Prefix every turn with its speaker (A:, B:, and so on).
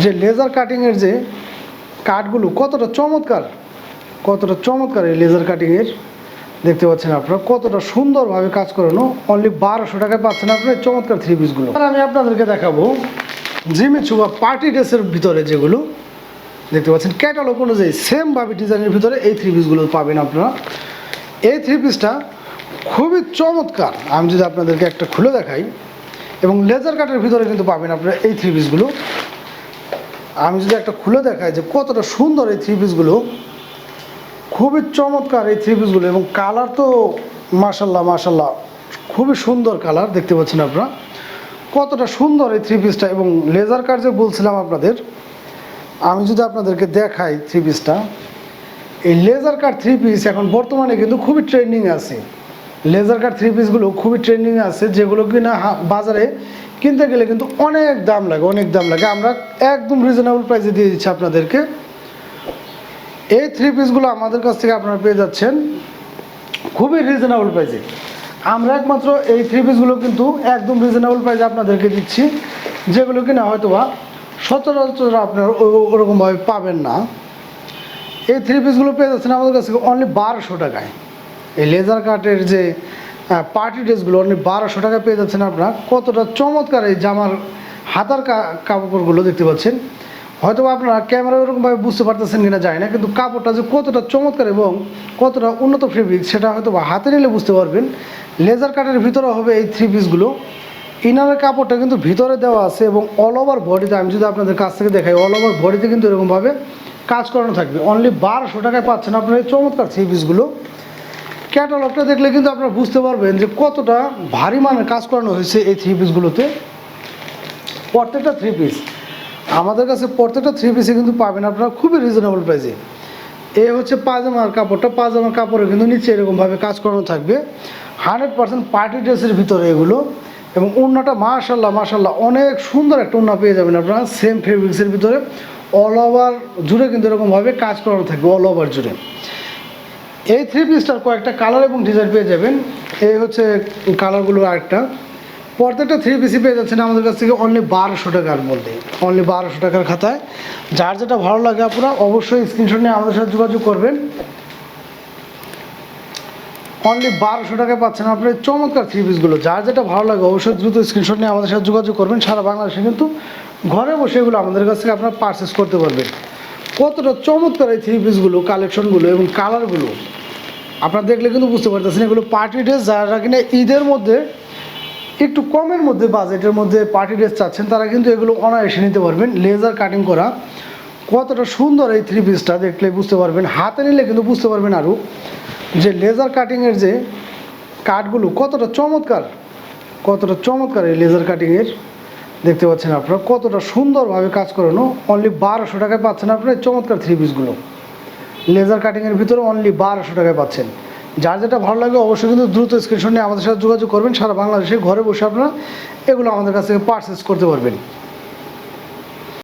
A: যে লেজার কাটিংয়ের যে কাটগুলো কতটা চমৎকার এই লেজার কাটিংয়ের দেখতে পাচ্ছেন আপনারা, কতটা সুন্দরভাবে কাজ করানো। অনলি 1200 টাকায় পাচ্ছেন আপনারা চমৎকার থ্রি পিসগুলো। আর আমি আপনাদেরকে দেখাবো জিমিচু বা পার্টি ড্রেসের ভিতরে যেগুলো দেখতে পাচ্ছেন ক্যাটালগ অনুযায়ী সেমভাবে ডিজাইনের ভিতরে এই থ্রি পিসগুলো পাবেন আপনারা। এই থ্রি পিসটা খুবই চমৎকার। আমি যদি আপনাদেরকে একটা খুলে দেখাই, এবং লেজার কাটের ভিতরে কিন্তু পাবেন আপনারা এই থ্রি পিসগুলো। আমি যদি একটা খুলে দেখাই যে কতটা সুন্দর এই থ্রি পিসগুলো, খুবই চমৎকার এই থ্রি পিসগুলো, এবং কালার তো মাশাল্লাহ খুবই সুন্দর কালার দেখতে পাচ্ছেন আপনারা, কতটা সুন্দর এই থ্রি পিসটা। এবং লেজার কাট যে বলছিলাম আপনাদের, আমি যদি আপনাদেরকে দেখাই থ্রি পিসটা, এই লেজার কাট থ্রি পিস এখন বর্তমানে কিন্তু খুবই ট্রেন্ডিং আছে। লেজার কাট থ্রি পিসগুলো খুবই ট্রেন্ডিং আছে, যেগুলো কিনা বাজারে কিনতে গেলে কিন্তু অনেক দাম লাগে। আমরা একদম রিজনেবল প্রাইসে দিয়ে দিচ্ছি আপনাদেরকে। এই থ্রি পিসগুলো আমাদের কাছ থেকে আপনারা পেয়ে যাচ্ছেন খুবই রিজনেবল প্রাইসে। আমরা একমাত্র এই থ্রি পিসগুলো কিন্তু একদম রিজনেবল প্রাইসে আপনাদেরকে দিচ্ছি, যেগুলো কিনা হয়তো বা সচরাচর আপনারা ওরকমভাবে পাবেন না। এই থ্রি পিসগুলো পেয়ে যাচ্ছেন আমাদের কাছ থেকে অনলি 1200 টাকায়। এই লেজার কাটের যে পার্টি ড্রেসগুলো অনলি 1200 টাকায় পেয়ে যাচ্ছেন আপনারা। কতটা চমৎকার এই জামার হাতার কাপড়গুলো দেখতে পাচ্ছেন। হয়তো আপনারা ক্যামেরা ওরকমভাবে বুঝতে পারতেছেন কিনা জানি না, কিন্তু কাপড়টা যে কতটা চমৎকার এবং কতটা উন্নত ফেব্রিক সেটা হয়তো বা হাতে নিলে বুঝতে পারবেন। লেজার কাটের ভিতরে হবে এই থ্রি পিসগুলো। ইনারের কাপড়টা কিন্তু ভিতরে দেওয়া আছে, এবং অল ওভার বডিতে আমি যদি আপনাদের কাছ থেকে দেখাই, অল ওভার বডিতে কিন্তু এরকমভাবে কাজ করানো থাকবে। অনলি 1200 টাকায় পাচ্ছেন আপনারা এই চমৎকার থ্রি পিসগুলো। ক্যাটালগটা দেখলে কিন্তু আপনারা বুঝতে পারবেন যে কতটা ভারী মানের কাজ করানো হয়েছে এই থ্রি পিসগুলোতে। প্রত্যেকটা থ্রি পিস আমাদের কাছে, প্রত্যেকটা থ্রি পিসে কিন্তু পাবেন আপনারা খুবই রিজনেবল প্রাইসে। এই হচ্ছে পাজামার কাপড়টা, পাজামার কাপড়ে কিন্তু নিচে এরকমভাবে কাজ করানো থাকবে। 100% পার্টি ড্রেসের ভিতরে এগুলো, এবং ওড়নাটা মাশাল্লাহ অনেক সুন্দর একটা ওড়না পেয়ে যাবেন আপনারা সেম ফেব্রিক্সের ভিতরে। অল ওভার জুড়ে কিন্তু এরকমভাবে কাজ করানো থাকবে, অল ওভার জুড়ে। এই থ্রি পিসটার কয়েকটা কালার এবং ডিজাইন পেয়ে যাবেন। এই হচ্ছে কালারগুলো আরেকটা। প্রত্যেকটা থ্রি পিসই পেয়ে যাচ্ছেন আমাদের কাছ থেকে অনলি 1200 টাকার মধ্যে, অনলি 1200 টাকার খাতায়। যার যেটা ভালো লাগে আপনারা অবশ্যই স্ক্রিনশট নিয়ে আমাদের সাথে যোগাযোগ করবেন। অনলি 1200 টাকায় পাচ্ছেন আপনার চমৎকার থ্রি পিসগুলো। যার যেটা ভালো লাগে অবশ্যই দ্রুত স্ক্রিনশট নিয়ে আমাদের সাথে যোগাযোগ করবেন। সারা বাংলাদেশে কিন্তু ঘরে বসে এগুলো আমাদের কাছ থেকে আপনারা পারচেস করতে পারবেন। কতটা চমৎকার এই থ্রি পিসগুলো, কালেকশনগুলো এবং কালারগুলো আপনারা দেখলে কিন্তু বুঝতে পারতেছেন এগুলো পার্টি ড্রেস। যারা কিনা ঈদের মধ্যে একটু কমের মধ্যে বাজেটের মধ্যে পার্টি ড্রেস চাচ্ছেন, তারা কিন্তু এগুলো অনায়াসে নিতে পারবেন। লেজার কাটিং করা কতটা সুন্দর এই থ্রি পিসটা দেখলে বুঝতে পারবেন, হাতে নিলে কিন্তু বুঝতে পারবেন আরও যে লেজার কাটিংয়ের যে কাটগুলো কতটা চমৎকার এই লেজার কাটিংয়ের দেখতে পাচ্ছেন আপনারা, কতটা সুন্দরভাবে কাজ করানো। অনলি 1200 টাকায় পাচ্ছেন আপনারা চমৎকার থ্রি পিসগুলো। লেজার কাটিংয়ের ভিতরে অনলি 1200 টাকায় পাচ্ছেন। যার যেটা ভালো লাগে অবশ্যই কিন্তু দ্রুত স্ক্রিনশট নিয়ে আমাদের সাথে যোগাযোগ করবেন। সারা বাংলাদেশে ঘরে বসে আপনারা এগুলো আমাদের কাছ থেকে পারচেস করতে পারবেন।